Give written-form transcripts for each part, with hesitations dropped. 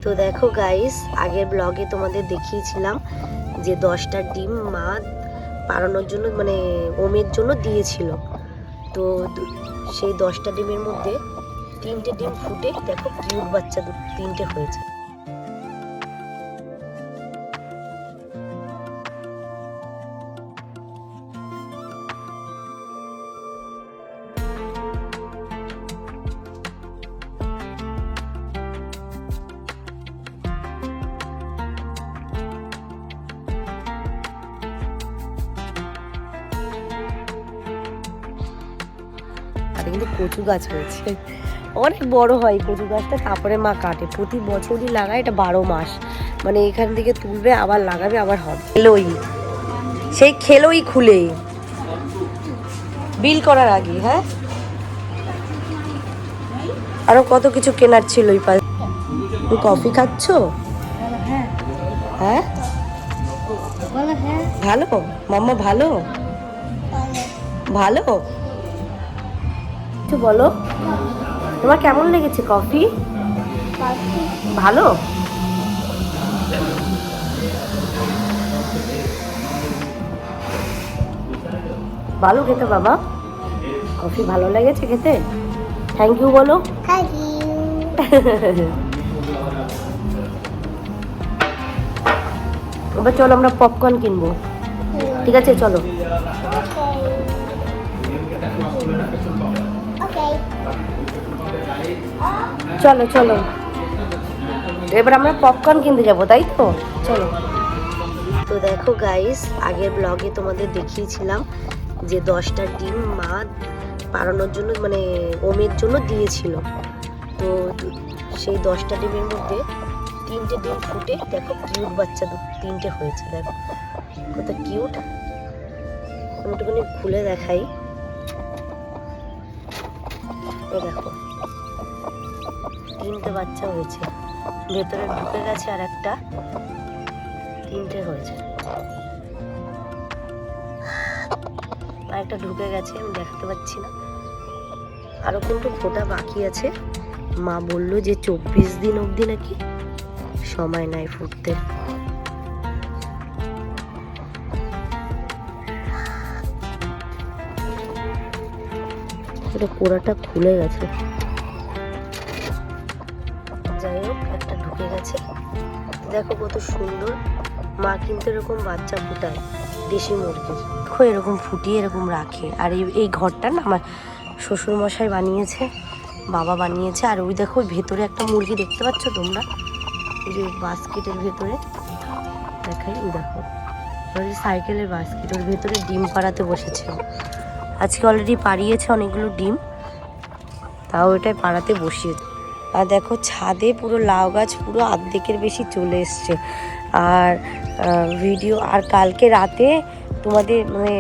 তো দেখো গাইস, আগের ব্লগে তোমাদের দেখিয়েছিলাম যে 10টা ডিম মা পাড়ানোর জন্য মানে ওমের জন্য দিয়েছিল। তো সেই 10টা ডিমের মধ্যে 3টে ডিম ফুটে দেখো কিউট বাচ্চা 3টে হয়েছে। আর কিন্তু কচু গাছ হয়েছে, অনেক বড় হয় কচু গাছটা। তারপরে মা কাটে, প্রতি বছরই লাগায়, এটা 12 মাস। মানে এখান থেকে তুলবে, আবার লাগাবে, আবার হবে। সেই খেলোই খুলে বিল করার আগে। হ্যাঁ, আরো কত কিছু কেনার ছিল। তুমি কফি খাচ্ছ? হ্যাঁ, ভালো মাম্মা, ভালো ভালো। কিছু বলো, তোমার কেমন লেগেছে কফি? ভালো। ভালো খেতে বাবা, কফি ভালো লেগেছে খেতে। থ্যাংক ইউ বলো। এবার চলো আমরা পপকর্ন কিনবো। ঠিক আছে, চলো। চলো চলো, এবার আমরা পপকর্ন কিনতে যাবো, তাই তো? চলো। তো দেখো গাইস, আগের ব্লগে তোমাদের দেখিয়েছিলাম যে 10টা ডিম মা পাড়ানোর জন্য মানে ওমের জন্য দিয়েছিল। তো সেই 10টা ডিমের মধ্যে 3টে ডিম ফুটে দেখো কিউট বাচ্চা 3টে হয়েছে। দেখো কত কিউট। আমি একটুখানি খুলে দেখাই। দেখো 3টে বাচ্চা হয়েছে, ভেতরে ঢুকে গেছে আর একটা, 3টে হয়েছে। আর একটা ঢুকে গেছে, আমি দেখতে পাচ্ছি না। আরো কিন্তু ফোটা বাকি আছে। মা বললো যে 24 দিন অবধি নাকি সময় নাই ফুটতে। এটা পোড়াটা খুলে গেছে। যাই হোক, একটা ঢুকে গেছে। দেখো কত সুন্দর। মা কিন্তু এরকম বাচ্চা ফুটায় দেশি মুরগির। দেখো এরকম ফুটিয়ে এরকম রাখে। আর এই ঘরটা না আমার শ্বশুর মশাই বানিয়েছে, বাবা বানিয়েছে। আর ওই দেখো ভেতরে একটা মুরগি দেখতে পাচ্ছ তোমরা, ওই যে বাস্কেটের ভেতরে দেখাই। ওই দেখো ওই সাইকেলের বাস্কেট, ওর ভেতরে ডিম পাড়াতে বসেছে। আজকে অলরেডি পাড়িয়েছে অনেকগুলো ডিম, তাও এটাই পাড়াতে বসিয়েছে। আর দেখো ছাদে পুরো লাউ গাছ পুরো অর্ধেকের বেশি চলে এসছে। আর ভিডিও, আর কালকে রাতে তোমাদের মানে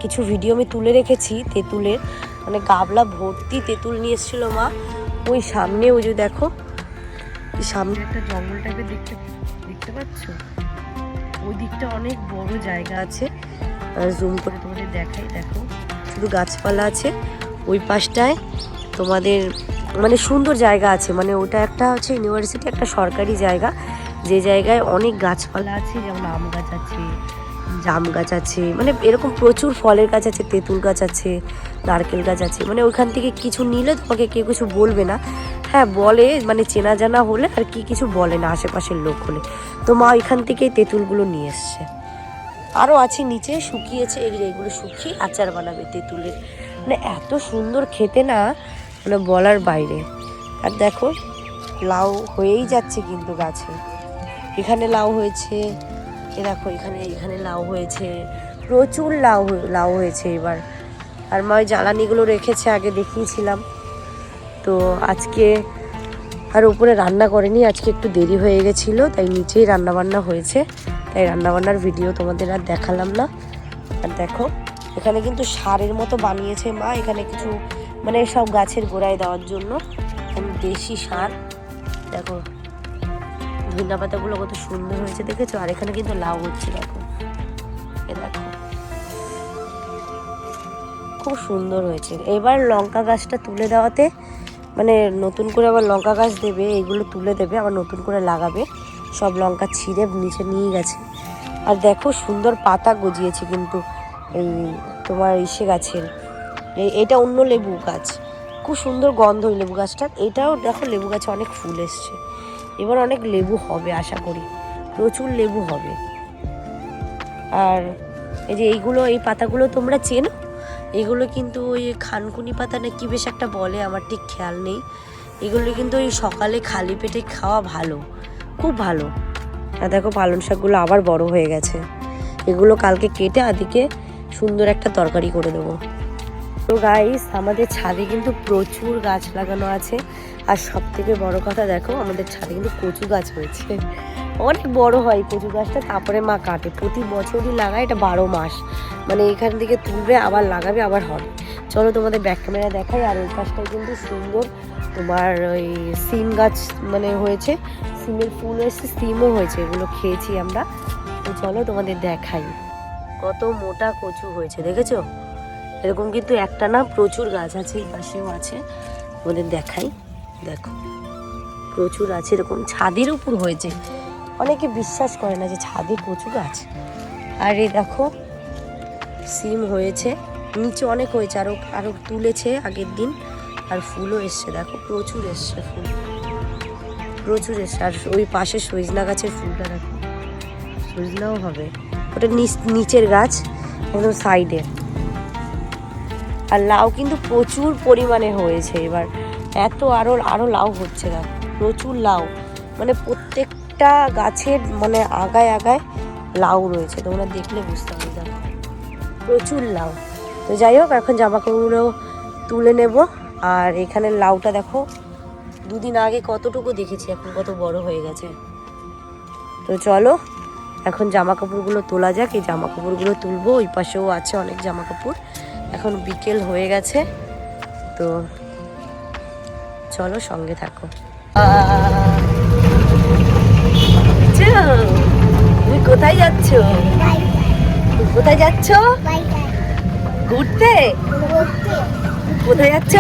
কিছু ভিডিও আমি তুলে রেখেছি তেঁতুলের, মানে গাবলা ভর্তি তেঁতুল নিয়ে এসেছিলো মা। ওই সামনে ওই যে দেখো সামনে একটা জঙ্গল টাইপের দেখতে পাচ্ছ, ওই দিকটা অনেক বড় জায়গা আছে। জুম করে তোমাদের দেখাই। দেখো শুধু গাছপালা আছে। ওই পাশটায় তোমাদের মানে সুন্দর জায়গা আছে, মানে ওটা একটা হচ্ছে ইউনিভার্সিটি, একটা সরকারি জায়গা, যে জায়গায় অনেক গাছপালা আছে, যেমন আম গাছ আছে, জাম গাছ আছে, মানে এরকম প্রচুর ফলের গাছ আছে, তেঁতুল গাছ আছে, নারকেল গাছ আছে। মানে ওইখান থেকে কিছু নিলে তোমাকে কেউ কিছু বলবে না। হ্যাঁ বলে, মানে চেনা জানা হলে আর কি কিছু বলে না, আশেপাশের লোক হলে। তো মা ওইখান থেকেই তেঁতুলগুলো নিয়ে এসছে। আরও আছে নিচে শুকিয়েছে, এগুলো শুকিয়ে আচার বানাবে তেঁতুলের। মানে এত সুন্দর খেতে না, মানে বলার বাইরে। আর দেখো লাউ হয়েই যাচ্ছে কিন্তু গাছে। এখানে লাউ হয়েছে, এ দেখো এখানে লাউ হয়েছে, প্রচুর লাউ হয়েছে এবার। আর মা ওই জ্বালানিগুলো রেখেছে, আগে দেখিয়েছিলাম। তো আজকে আর উপরে রান্না করেনি, আজকে একটু দেরি হয়ে গেছিলো, তাই নিচেই রান্নাবান্না হয়েছে। তাই রান্নাবান্নার ভিডিও তোমাদের আর দেখালাম না। আর দেখো এখানে কিন্তু সারের মতো বানিয়েছে মা, এখানে কিছু মানে সব গাছের গোড়ায় দেওয়ার জন্য দেশি সার। দেখো ধনিয়া পাতাগুলো কত সুন্দর হয়েছে দেখেছো। আর এখানে কিন্তু লাউ হচ্ছে, দেখো এ দেখো খুব সুন্দর হয়েছে। এবার লঙ্কা গাছটা তুলে দেওয়াতে মানে নতুন করে আবার লঙ্কা গাছ দেবে, এইগুলো তুলে দেবে আবার নতুন করে লাগাবে। সব লঙ্কা ছিঁড়ে নিচে নিয়ে গেছে। আর দেখো সুন্দর পাতা গজিয়েছে কিন্তু এই তোমার ইসে গাছের, এটা অন্য লেবু গাছ, খুব সুন্দর গন্ধ ওই লেবু গাছটার। এটাও দেখো লেবু গাছে অনেক ফুল এসছে, এবার অনেক লেবু হবে আশা করি, প্রচুর লেবু হবে। আর এই যে এইগুলো, এই পাতাগুলো তোমরা চেনো? এগুলো কিন্তু ওই খানকুনি পাতা না কি বেশ একটা বলে, আমার ঠিক খেয়াল নেই। এগুলো কিন্তু ওই সকালে খালি পেটে খাওয়া ভালো, খুব ভালো। আর দেখো পালং শাকগুলো আবার বড় হয়ে গেছে, এগুলো কালকে কেটে আদিকে সুন্দর একটা তরকারি করে দেবো। তো গাইস, আমাদের ছাদে কিন্তু প্রচুর গাছ লাগানো আছে। আর সব থেকে বড় কথা দেখো, আমাদের ছাদে কিন্তু কচু গাছ হয়েছে, অনেক বড় হয় কচু গাছটা। তারপরে মা কাটে, প্রতি বছরই লাগায়, এটা 12 মাস, মানে এখান থেকে তুলবে আবার লাগাবে আবার হবে। চলো তোমাদের ব্যাক ক্যামেরা দেখাই। আর ওই গাছটায় কিন্তু সুন্দর তোমার ওই সিম গাছ মানে হয়েছে, সিমের ফুল হয়েছে, সিমও হয়েছে, এগুলো খেয়েছি আমরা। তো চলো তোমাদের দেখাই কত মোটা কচু হয়েছে, দেখেছো? এরকম কিন্তু একটা না, প্রচুর গাছ আছে, এই পাশেও আছে, তোমাদের দেখাই। দেখো প্রচুর আছে, এরকম ছাদের উপর হয়েছে। অনেকে বিশ্বাস করে না যে ছাদে কচু গাছ। আর এই দেখো সিম হয়েছে, নিচে অনেক হয়েছে, আরো আরো তুলেছে আগের দিন। আর ফুলও এসছে, দেখো প্রচুর এসছে ফুল, প্রচুর এসছে। আর ওই পাশে সজনা গাছের ফুলটা দেখো, সজনাও হবে, ওটা নিচের গাছ একদম সাইডে। আর লাউ কিন্তু প্রচুর পরিমাণে হয়েছে এবার, এত আরো আরো লাউ হচ্ছে, দেখো প্রচুর লাউ, মানে প্রত্যেকটা গাছের মানে আগায় আগায় লাউ রয়েছে, তোমরা দেখলে বুঝতে পারবে, দেখো প্রচুর লাউ। তো যাই হোক, এখন জামা কাপড়গুলো তুলে নেব। আর এখানে লাউটা দেখো, দুদিন আগে কতটুকু দেখেছি, এখন কত বড় হয়ে গেছে। তো চলো এখন জামা কাপড়গুলো তোলা যাক, এই জামা কাপড়গুলো তুলবো। ওই পাশেও আছে অনেক জামা কাপড়, এখন বিকেল হয়ে গেছে। তো চলো সঙ্গে থাকো। তুমি কোথায় যাচ্ছ? কোথায় যাচ্ছ? ঘুরতে? কোথায় যাচ্ছ?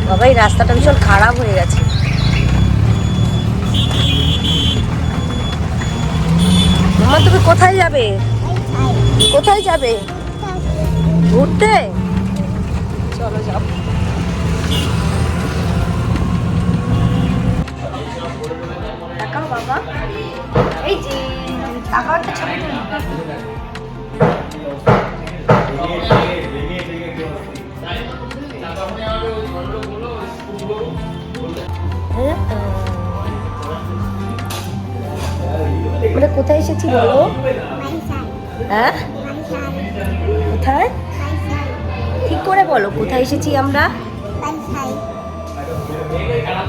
বাবা এই রাস্তাটা ভীষণ খারাপ হয়ে গেছে। মামা তুমি কোথায় যাবে? কোথায় যাবে? ঘুরতে? চলো যাও। দেখাও বাবা, এই যে দেখাও একটা ছবি আমরা কোথায় এসেছি বলো? হ্যাঁ কোথায়? ঠিক করে বলো, কোথায় এসেছি আমরা?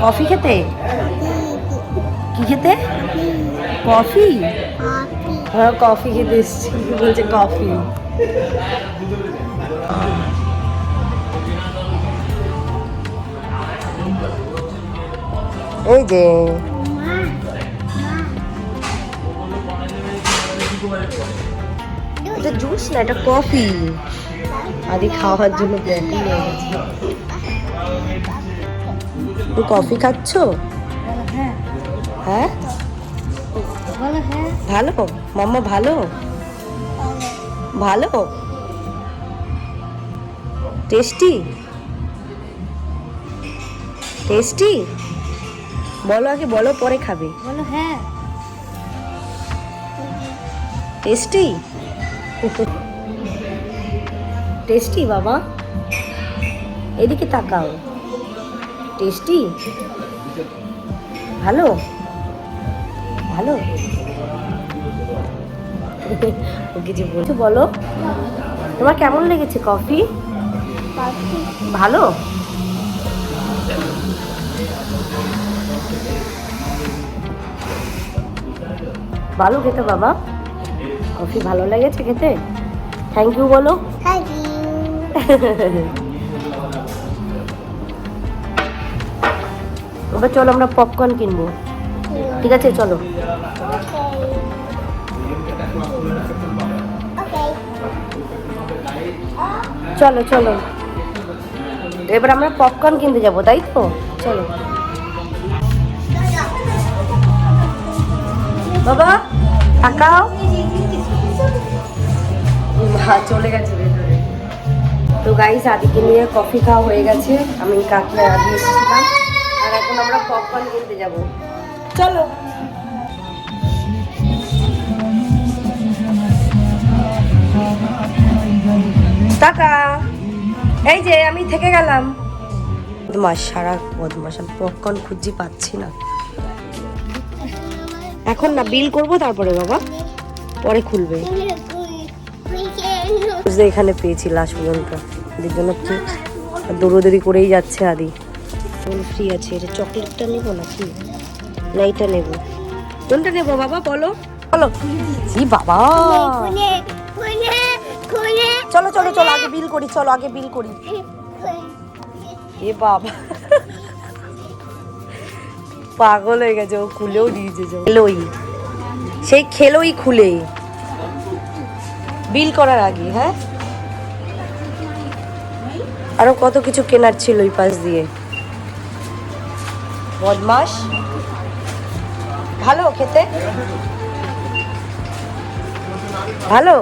কফি খেতে? কি খেতে? কফি? হ্যাঁ কফি খেতে এসেছি, বলছে কফি। এই যে এটা জুস না, এটা কফি। আদি খাওয়ার জন্য ব্যাগই নিয়ে গেছে। তুমি কফি খাচ্ছ? হ্যাঁ ভালো মাম্মা, ভালো ভালো টেস্টি টেস্টি। বলো আগে, বলো পরে খাবে। বলো হ্যাঁ টেস্টি। টেস্টি বাবা, এদিকে তাকাও, টেস্টি, ভালো ভালো। ওকে যে বলছো, বলো তোমার কেমন লেগেছে কফি? ভালো। ভালো খেতে বাবা, কফি ভালো লেগেছে খেতে? থ্যাংক ইউ বলো। Thank you. এবার চলো আমরা পপকর্ন কিনবো, ঠিক আছে চলো। চলো চলো, এবার আমরা পপকর্ন কিনতে যাবো, তাই তো? চলো বাবা, তাকাও। চলে গেছে ভেতরে। তো গাইস, আদিকে নিয়ে কফি খাওয়া হয়ে গেছে, আমি কাকি আর আদি এসেছিলাম, আর এখন আমরা পপকর্ন কিনতে যাব। চলো। টাকা, এই যে আমি থেকে গেলাম। বদমাস, সারা বদমাস, আমি পপকর্ন খুঁজছি, পাচ্ছি না। এখন না, বিল করব তারপরে বাবা, পরে খুলবে। এখানে পেয়েছি লাস্ট পর্যন্ত, এদের জন্য কি দৌড়োদৌড়ি করেই যাচ্ছে আদি। ফ্রি আছে, এটা চকলেটটা নেবো নাকি না এইটা নেবো? কোনটা নেবো বাবা বলো বলো। জি বাবা, চলো চলো চলো, আগে বিল করি, চলো আগে বিল করি। এ বাবা, পাগল হয়ে গেছে, ও খুলেও দিয়েছে। খেলোই, সেই খেলোই খুলে বিল করার আগে। হ্যাঁ, আরো কত কিছু কেনার ছিল ওই পাশ দিয়ে। বদমাস। ভালো খেতে, ভালো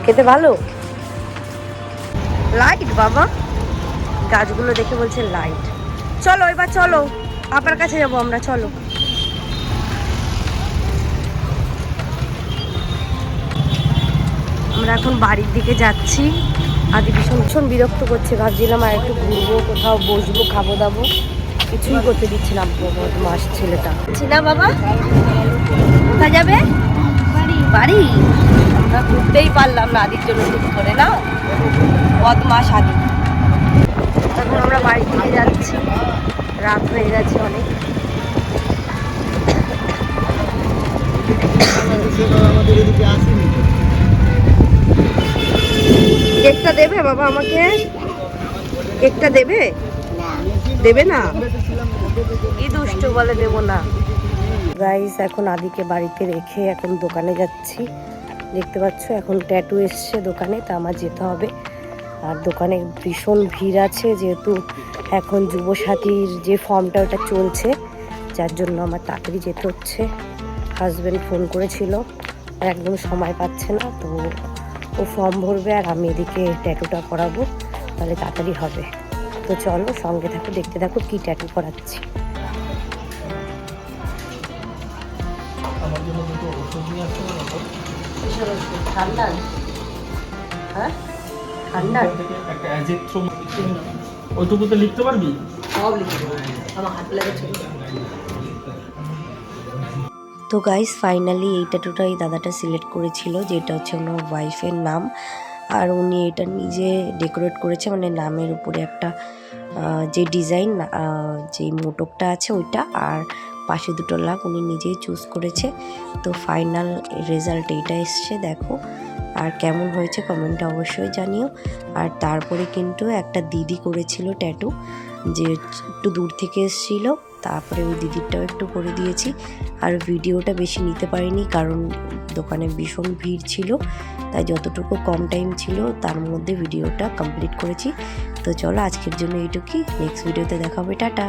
খেতে, ভালো। লাইট বাবা, গাছগুলো দেখে বলছে লাইট। চলো এবার চলো, আপনার কাছে যাবো আমরা, চলো। আমরা এখন বাড়ির দিকে যাচ্ছি। আদি ভীষণ ভীষণ বিরক্ত করছে, ভাবছিলাম আর একটু ঘুরবো, কোথাও বসবো, খাবো দাবো, কিছুই করতে দিচ্ছিলাম। বদমাস ছেলেটা। না বাবা, কোথায় যাবে? বাড়ি। আমরা ঘুরতেই পারলাম না আদির জন্য, ঠিক করে না, বদমাস আদি। এখন আমরা বাড়ির দিকে যাচ্ছি, রাত হয়ে গেছে অনেক। কেকটা দেবে বাবা আমাকে? কেকটা দেবে? দেবে না? কি দুষ্টু বলে দেবো না। গাইস, এখন আদিকে বাড়িতে রেখে এখন দোকানে যাচ্ছি। দেখতে পাচ্ছ এখন ট্যাটু এসছে দোকানে, তা আমার যেতে হবে। আর দোকানে ভীষণ ভিড় আছে, যেহেতু এখন যুবসাথীর যে ফর্মটা ওটা চলছে, যার জন্য আমার তাড়াতাড়ি যেতে হচ্ছে। হাজব্যান্ড ফোন করেছিল, একদম সময় পাচ্ছে না, তো ও ফর্ম ভরবে আর আমি এদিকে ট্যাটুটা করাবো, তাহলে তাড়াতাড়ি হবে। তো চলো সঙ্গে থাকো, দেখতে থাকো কি ট্যাটু করাচ্ছি। ঠান্ডা, হ্যাঁ ঠান্ডা, ওইটুকুতে লিখতে পারবি? সব লিখতে পারবি, আমার হাত লেগেছে। তো গাইস, ফাইনালি এই ট্যাটুটা এই দাদাটা সিলেক্ট করেছিল, যেটা হচ্ছে ওনার ওয়াইফের নাম, আর উনি এটা নিজে ডেকোরেট করেছে, মানে নামের উপরে একটা যে ডিজাইন, যে মোটকটা আছে ওইটা, আর পাশে দুটো লাভ উনি নিজেই চুজ করেছে। তো ফাইনাল রেজাল্ট এইটা এসছে, দেখো। আর কেমন হয়েছে কমেন্টে অবশ্যই জানিও। আর তারপরে কিন্তু একটা দিদি করেছিল ট্যাটু, যে একটু দূর থেকে এসেছিল, তারপরে ওই দিদিরটাও একটু করে দিয়েছি। আর ভিডিওটা বেশি নিতে পারিনি, কারণ দোকানে ভীষণ ভিড় ছিল, তাই যতটুকু কম টাইম ছিল তার মধ্যে ভিডিওটা কমপ্লিট করেছি। তো চলো আজকের জন্য এইটুকুই, নেক্সট ভিডিওতে দেখা হবে, টাটা।